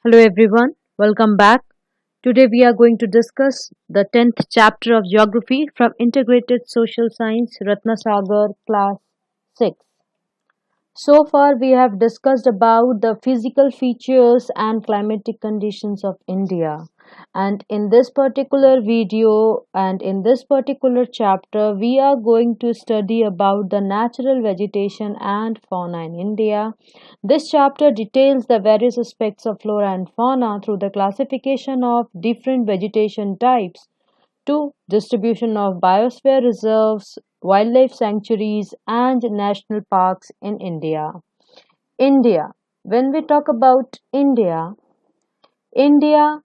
Hello everyone, welcome back. Today we are going to discuss the 10th chapter of Geography from Integrated Social Science, Ratna Sagar, Class 6. So far we have discussed about the physical features and climatic conditions of India. And in this particular video and in this particular chapter, we are going to study about the natural vegetation and fauna in India. This chapter details the various aspects of flora and fauna through the classification of different vegetation types to distribution of biosphere reserves, wildlife sanctuaries, and national parks in India. India. When we talk about India, India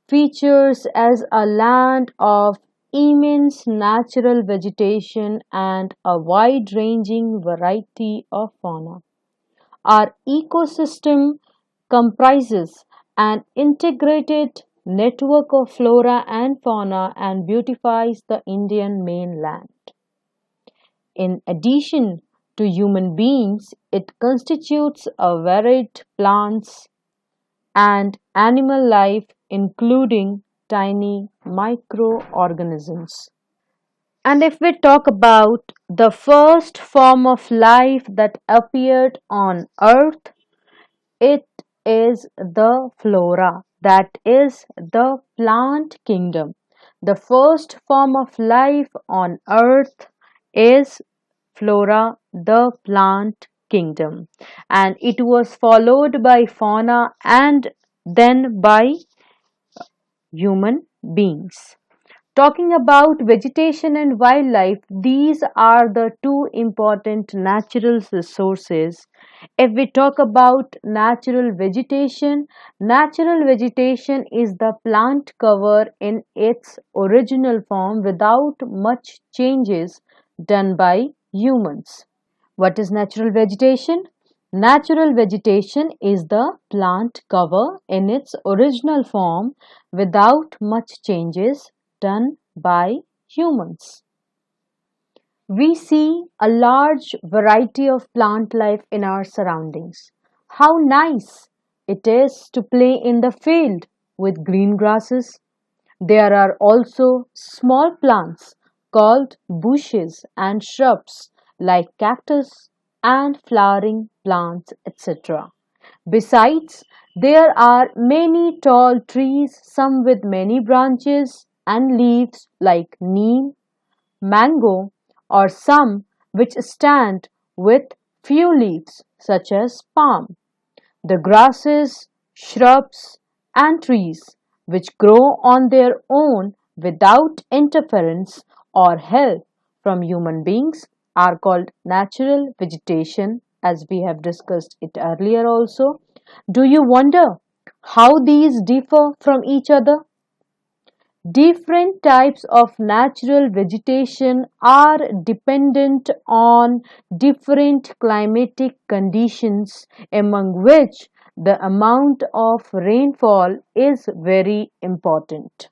features as a land of immense natural vegetation and a wide ranging variety of fauna. Our ecosystem comprises an integrated network of flora and fauna and beautifies the Indian mainland. In addition to human beings, it constitutes a varied plants and animal life, including tiny microorganisms. And if we talk about the first form of life that appeared on earth, it is the flora, that is the plant kingdom. The first form of life on earth is flora, the plant kingdom, and it was followed by fauna and then by human beings. Talking about vegetation and wildlife, these are the two important natural resources. If we talk about natural vegetation is the plant cover in its original form without much changes done by humans. What is natural vegetation? Natural vegetation is the plant cover in its original form without much changes done by humans. We see a large variety of plant life in our surroundings. How nice it is to play in the field with green grasses. There are also small plants called bushes and shrubs like cactus and flowering plants, etc. Besides, there are many tall trees, some with many branches and leaves like neem, mango, or some which stand with few leaves such as palm. The grasses, shrubs, and trees which grow on their own without interference or help from human beings are called natural vegetation, as we have discussed it earlier also. Do you wonder how these differ from each other? Different types of natural vegetation are dependent on different climatic conditions, among which the amount of rainfall is very important.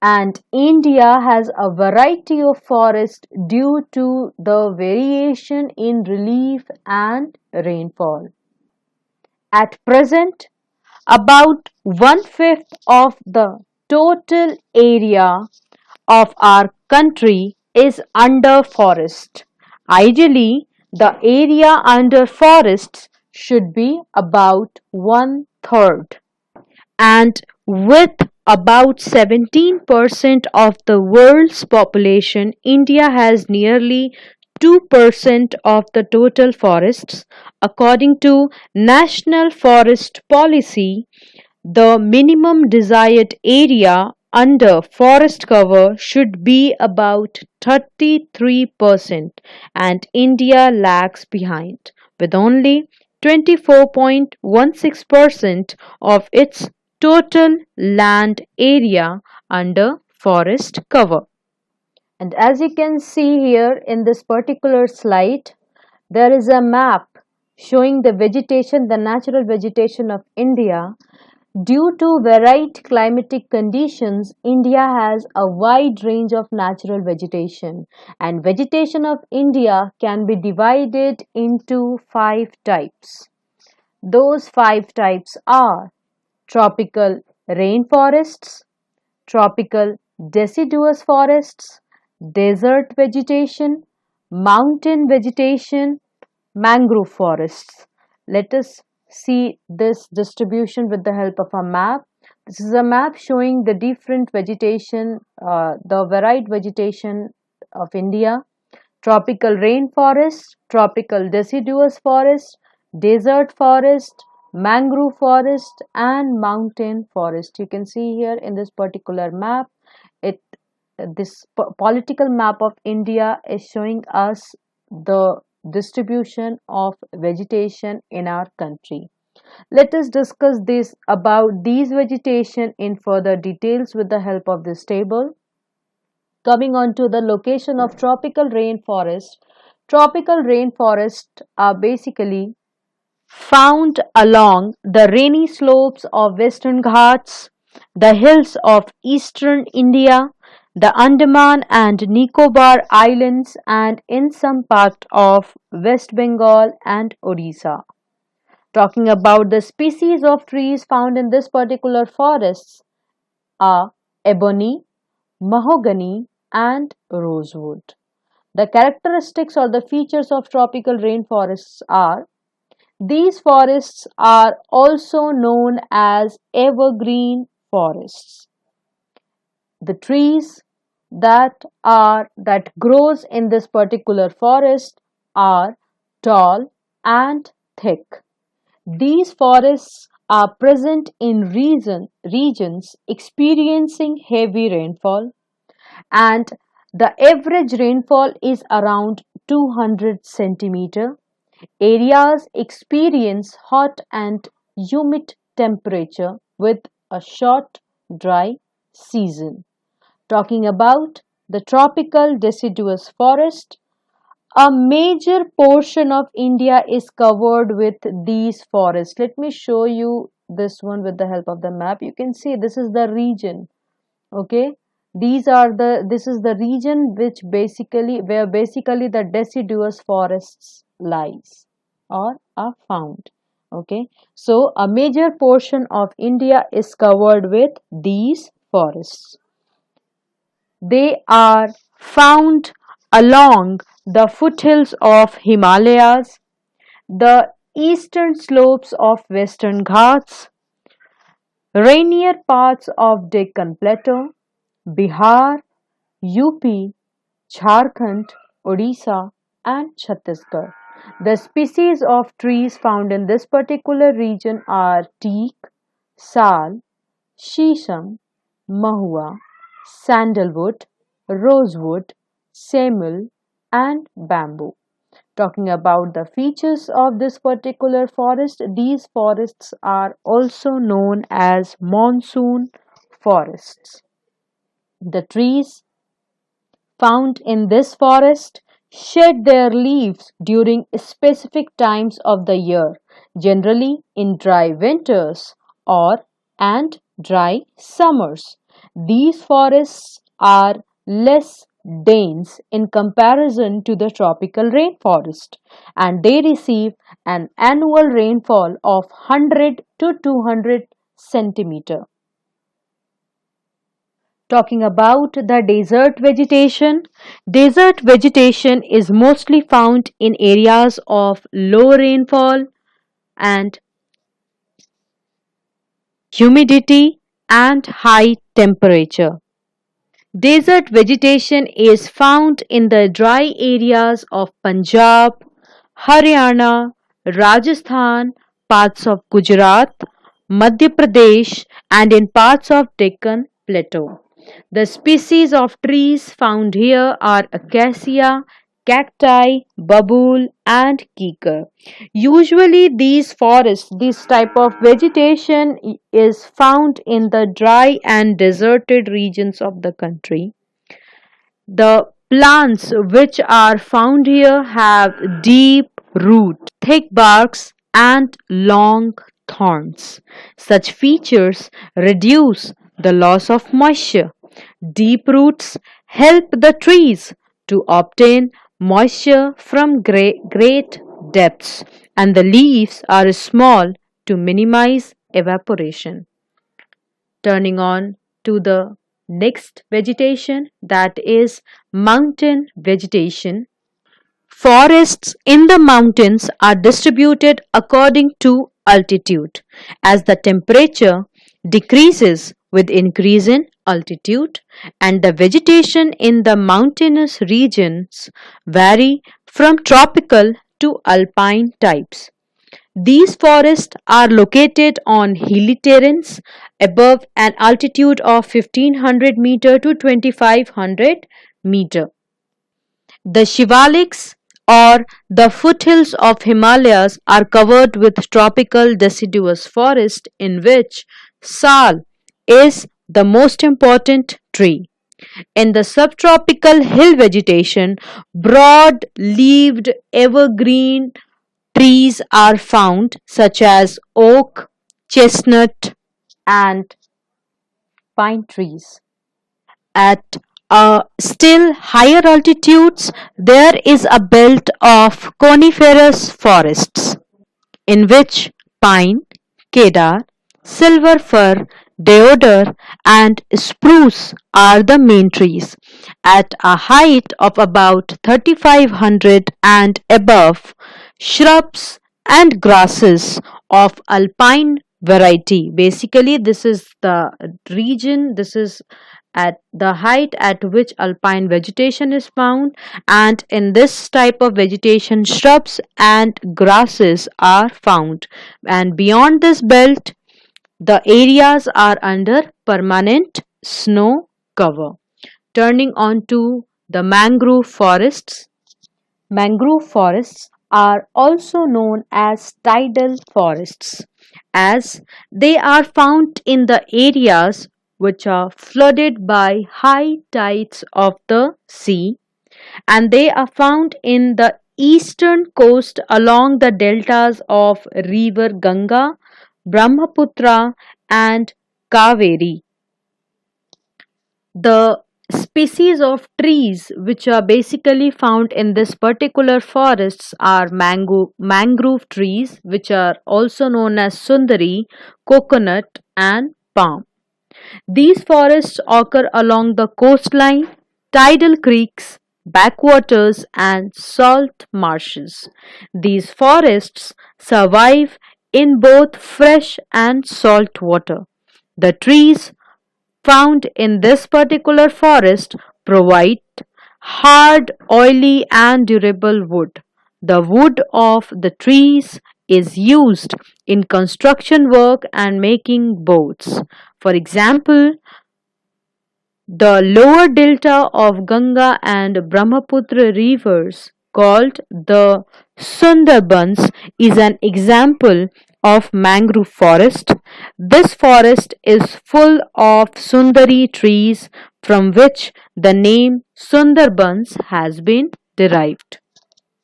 And India has a variety of forests due to the variation in relief and rainfall. At present, about one-fifth of the total area of our country is under forest. Ideally, the area under forests should be about one third. And with about 17% of the world's population, India has nearly 2% of the total forests. According to National Forest Policy, the minimum desired area under forest cover should be about 33%, and India lags behind with only 24.16% of its total land area under forest cover. And as you can see here in this particular slide, there is a map showing the vegetation, the natural vegetation of India. Due to varied climatic conditions, India has a wide range of natural vegetation, and vegetation of India can be divided into five types. Those five types are tropical rainforests, tropical deciduous forests, desert vegetation, mountain vegetation, mangrove forests. Let us see this distribution with the help of a map. This is a map showing the different vegetation, the varied vegetation of India. Tropical rainforest, tropical deciduous forest, desert forest, mangrove forest and mountain forest. You can see here in this particular map, it this political map of India is showing us the distribution of vegetation in our country. Let us discuss this about these vegetation in further details with the help of this table. Coming on to the location of tropical rainforests are basically found along the rainy slopes of Western Ghats, the hills of eastern India, the Andaman and Nicobar Islands, and in some part of West Bengal and Odisha. Talking about the species of trees found in this particular forests are ebony, mahogany, and rosewood. The characteristics or the features of tropical rainforests are: these forests are also known as evergreen forests. The trees that grows in this particular forest are tall and thick. These forests are present in regions experiencing heavy rainfall, and the average rainfall is around 200 centimeter. Areas experience hot and humid temperature with a short dry season. Talking about the tropical deciduous forest, a major portion of India is covered with these forests. Let me show you this one with the help of the map. You can see this is the region. Okay, this is the region which basically the deciduous forests lies or are found. Okay, so a major portion of India is covered with these forests. They are found along the foothills of Himalayas, the eastern slopes of Western Ghats, rainier parts of Deccan Plateau, Bihar, UP, Jharkhand, Odisha, and Chhattisgarh. The species of trees found in this particular region are teak, sal, shisham, mahua, sandalwood, rosewood, semul, and bamboo. Talking about the features of this particular forest, these forests are also known as monsoon forests. The trees found in this forest shed their leaves during specific times of the year, generally in dry winters or and dry summers. These forests are less dense in comparison to the tropical rainforest, and they receive an annual rainfall of 100 to 200 centimeter. Talking about the desert vegetation is mostly found in areas of low rainfall and humidity and high temperature. Desert vegetation is found in the dry areas of Punjab, Haryana, Rajasthan, parts of Gujarat, Madhya Pradesh, and in parts of Deccan Plateau. The species of trees found here are acacia, cacti, babul, and kikar. Usually this type of vegetation is found in the dry and deserted regions of the country. The plants which are found here have deep roots, thick barks, and long thorns. Such features reduce the loss of moisture. Deep roots help the trees to obtain moisture from great depths, and the leaves are small to minimize evaporation. Turning on to the next vegetation, that is mountain vegetation. Forests in the mountains are distributed according to altitude. As the temperature decreases with increase in altitude, and the vegetation in the mountainous regions vary from tropical to alpine types. These forests are located on hilly terrains above an altitude of 1500 meter to 2500 meter. The Shivaliks or the foothills of Himalayas are covered with tropical deciduous forest in which sal is the most important tree. In the subtropical hill vegetation, broad leaved evergreen trees are found, such as oak, chestnut, and pine trees. At still higher altitudes, there is a belt of coniferous forests in which pine, cedar, silver fir, deodar, and spruce are the main trees. At a height of about 3500 and above, shrubs and grasses of alpine variety. Basically, this is the region, this is at the height at which alpine vegetation is found, and in this type of vegetation shrubs and grasses are found, and beyond this belt the areas are under permanent snow cover. Turning on to the mangrove forests. Mangrove forests are also known as tidal forests, as they are found in the areas which are flooded by high tides of the sea, and they are found in the eastern coast along the deltas of river Ganga, Brahmaputra, and Kaveri. The species of trees which are basically found in this particular forests are mangrove trees, which are also known as sundari, coconut, and palm. These forests occur along the coastline, tidal creeks, backwaters, and salt marshes. These forests survive in both fresh and salt water. The trees found in this particular forest provide hard, oily, and durable wood. The wood of the trees is used in construction work and making boats. For example, the lower delta of Ganga and Brahmaputra rivers, called the Sundarbans, is an example of mangrove forest. This forest is full of Sundari trees, from which the name Sundarbans has been derived.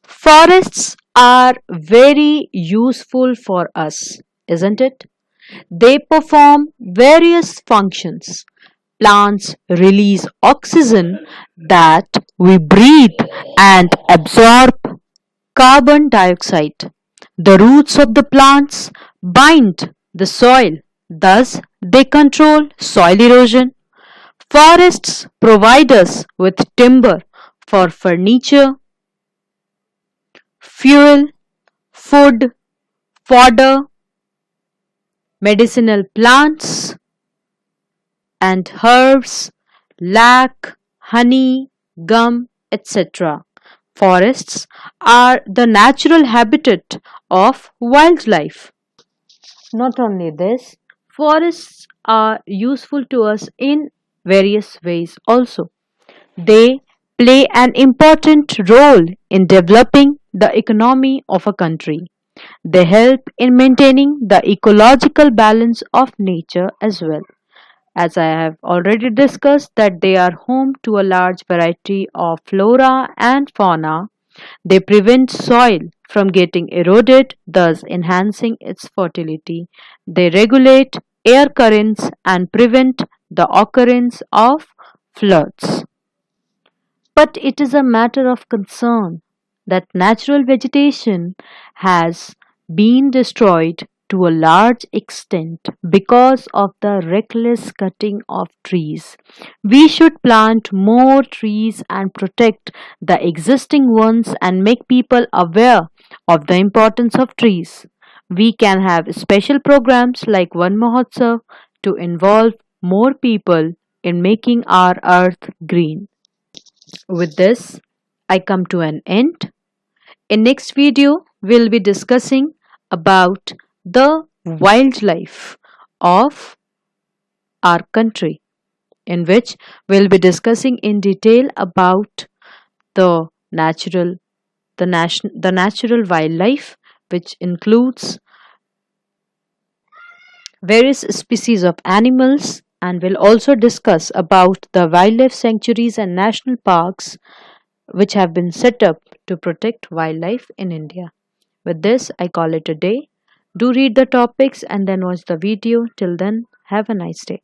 Forests are very useful for us, isn't it? They perform various functions. Plants release oxygen that we breathe and absorb carbon dioxide. The roots of the plants bind the soil, thus, they control soil erosion. Forests provide us with timber for furniture, fuel, food, fodder, medicinal plants, and herbs, lac, honey, gum, etc. Forests are the natural habitat of wildlife. Not only this, forests are useful to us in various ways also. They play an important role in developing the economy of a country. They help in maintaining the ecological balance of nature as well. As I have already discussed, that they are home to a large variety of flora and fauna. They prevent soil from getting eroded, thus enhancing its fertility. They regulate air currents and prevent the occurrence of floods. But it is a matter of concern that natural vegetation has been destroyed to a large extent because of the reckless cutting of trees. We should plant more trees and protect the existing ones and make people aware of the importance of trees. We can have special programs like One Mahotsav to involve more people in making our earth green. With this, I come to an end. In next video, we'll be discussing about the wildlife of our country, in which we'll be discussing in detail about the natural wildlife, which includes various species of animals, and we'll also discuss about the wildlife sanctuaries and national parks which have been set up to protect wildlife in India. With this, I call it a day. Do read the topics and then watch the video. Till then, have a nice day.